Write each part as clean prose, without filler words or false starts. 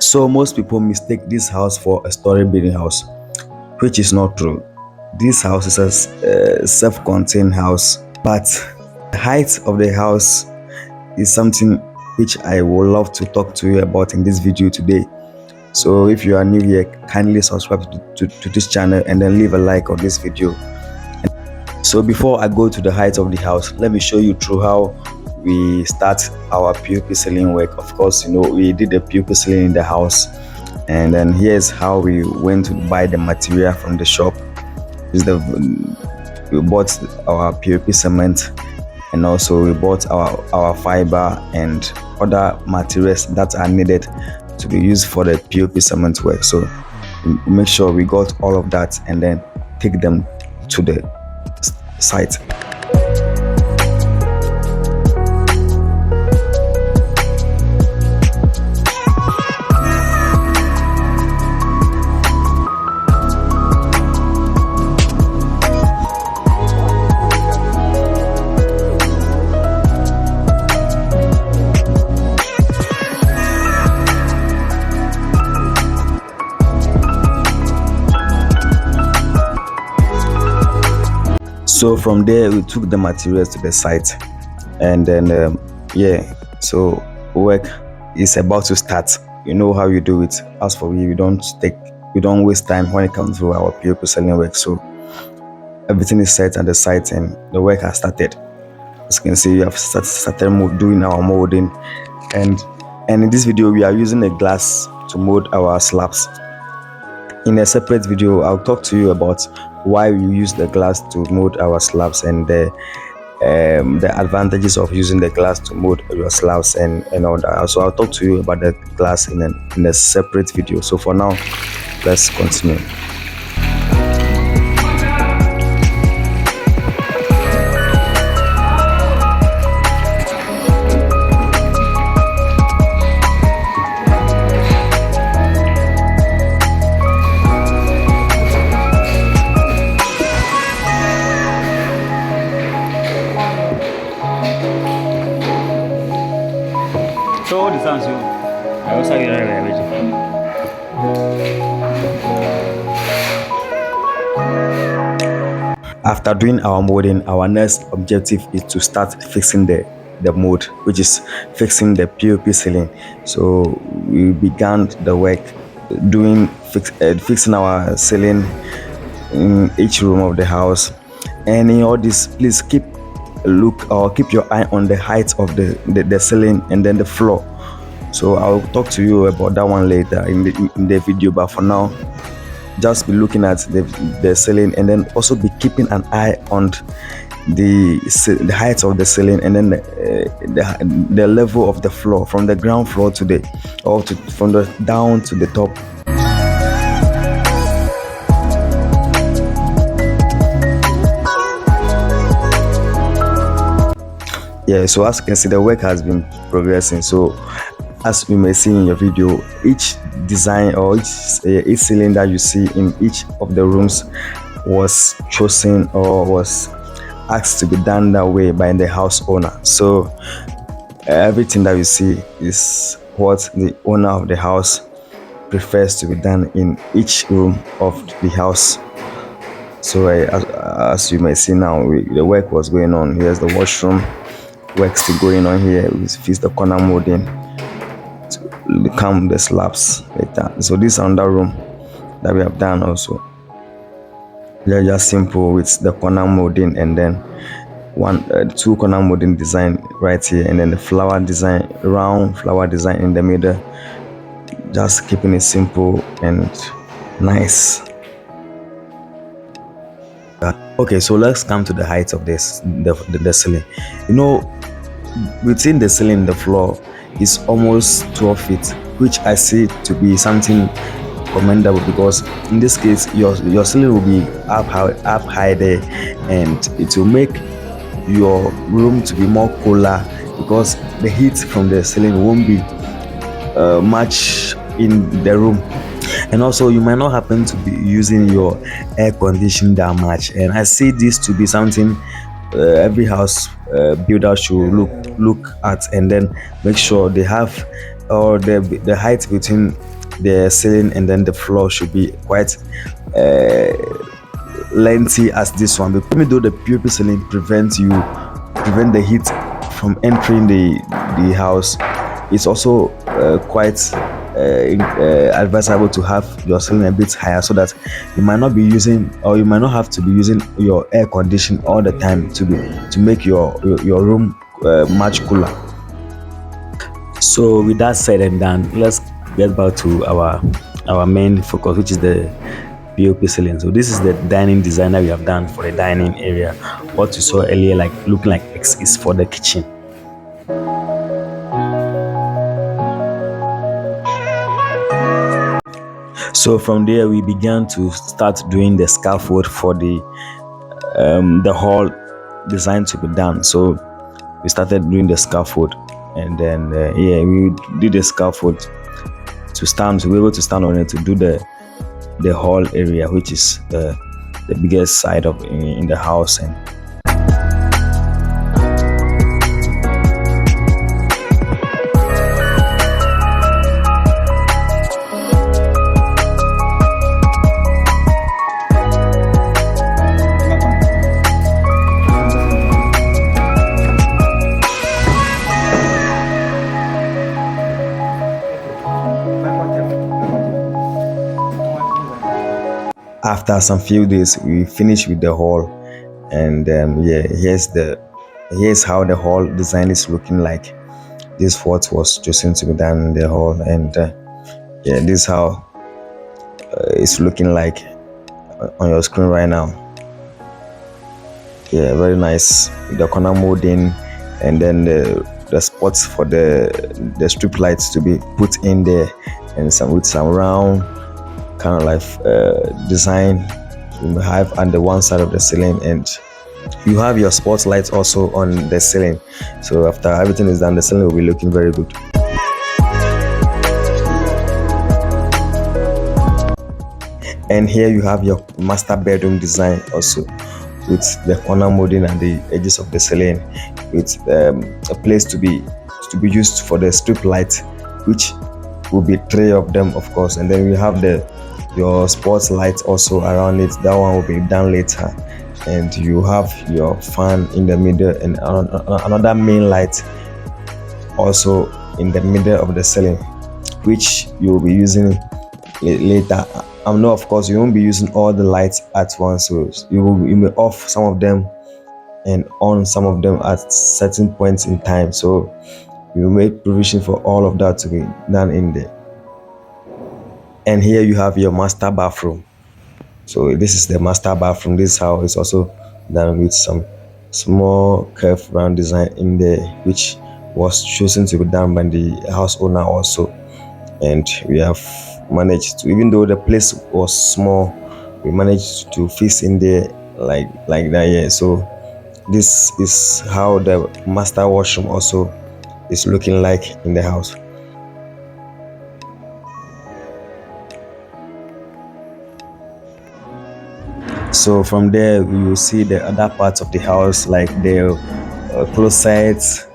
So most people mistake this house for a story building house, which is not true. This house is a self-contained house, but the height of the house is something which I would love to talk to you about in this video today. So if you are new here, kindly subscribe to this channel and then leave a like on this video. So before I go to the height of the house, let me show you through how we start our POP ceiling work. Of course, we did the POP ceiling in the house, and then here's how we went to buy the material from the shop. We bought our POP cement, and also we bought our fiber and other materials that are needed to be used for the POP cement work. So make sure we got all of that and then take them to the site. So from there we took the materials to the site, and then so work is about to start. You know how you do it. As for we don't waste time when it comes to our POP selling work. So everything is set at the site and the work has started. As you can see, we have started doing our molding, and in this video we are using a glass to mold our slabs. In a separate video, I'll talk to you about why we use the glass to mold our slabs and the advantages of using the glass to mold your slabs and all that. So I'll talk to you about the glass in a separate video. So for now, let's continue. After doing our molding, our next objective is to start fixing the mold, which is fixing the POP ceiling. So we began the work doing fixing our ceiling in each room of the house. And in all this, please keep your eye on the height of the ceiling and then the floor. So I'll talk to you about that one later in the video, but for now, just be looking at the ceiling, and then also be keeping an eye on the height of the ceiling, and then the level of the floor, from the ground floor from the down to the top. Yeah, so as you can see, the work has been progressing. So as you may see in your video, each design or each cylinder you see in each of the rooms was chosen or was asked to be done that way by the house owner. So everything that you see is what the owner of the house prefers to be done in each room of the house. So as you may see now, the work was going on. Here's the washroom, work still going on here. We fix the corner molding to become the slabs later. So this is another room that we have done also. They're just simple with the corner molding, and then two corner molding design right here, and then the flower design, round flower design in the middle. Just keeping it simple and nice. Okay, so let's come to the height of this the ceiling. Within the ceiling, the floor is almost 12 feet, which I see to be something commendable, because in this case your ceiling will be up high there, and it will make your room to be more cooler, because the heat from the ceiling won't be much in the room. And also you might not happen to be using your air conditioning that much, and I see this to be something every house builder should look at, and then make sure they have, or the height between the ceiling and then the floor should be quite lengthy as this one, because even though the POP ceiling prevent the heat from entering the house, it's also quite advisable to have your ceiling a bit higher, so that you might not be using, or you might not have to be using your air condition all the time to make your room much cooler. So with that said and done, let's get back to our main focus, which is the POP ceiling. So this is the dining design that we have done for the dining area. What you saw earlier, like looking like X, is for the kitchen. So from there we began to start doing the scaffold for the hall design to be done. So we started doing the scaffold, and then yeah, we did the scaffold to be able to stand on it, to do the hall area, which is the biggest side of in the house. And after some few days we finished with the hall, and yeah, here's how the hall design is looking like. This what was chosen to be done in the hall, and yeah, this is how it's looking like on your screen right now. Yeah, very nice, the corner molding, and then the spots for the strip lights to be put in there, and some round kind of like design you have on the one side of the ceiling, and you have your spotlights also on the ceiling. So after everything is done, the ceiling will be looking very good. And here you have your master bedroom design also, with the corner molding and the edges of the ceiling, with a place to be used for the strip light, which will be three of them, of course. And then we have your sports light also around it. That one will be done later. And you have your fan in the middle, and another main light also in the middle of the ceiling, which you will be using later. No, of course you won't be using all the lights at once, so you may off some of them and on some of them at certain points in time. So you make provision for all of that to be done in there. And here you have your master bathroom. So this is the master bathroom. This is how it's also done, with some small curved round design in there, which was chosen to be done by the house owner also. And we have managed to, even though the place was small, we managed to fit in there like that. Yeah, so this is how the master washroom also is looking like in the house. So from there we will see the other parts of the house, like the closets,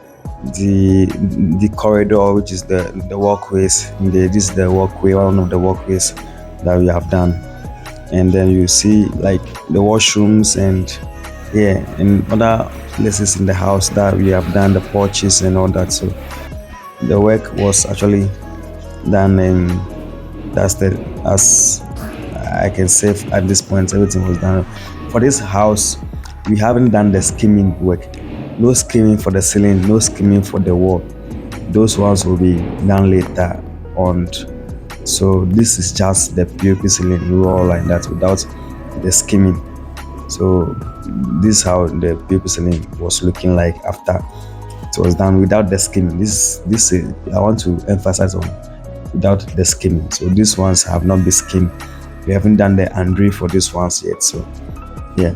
the corridor, which is the walkways. This is the walkway, one of the walkways that we have done. And then you see like the washrooms, and yeah, and other places in the house that we have done, the porches and all that. So the work was actually done, and that's the, as I can say at this point, everything was done. For this house, we haven't done the skimming work. No skimming for the ceiling, no skimming for the wall. Those ones will be done later on. So this is just the POP ceiling wall like that, without the skimming. So this is how the POP ceiling was looking like after it was done without the skimming. This is, I want to emphasize on without the skimming. So these ones have not been skimmed. We haven't done the Andre for these ones yet. So yeah.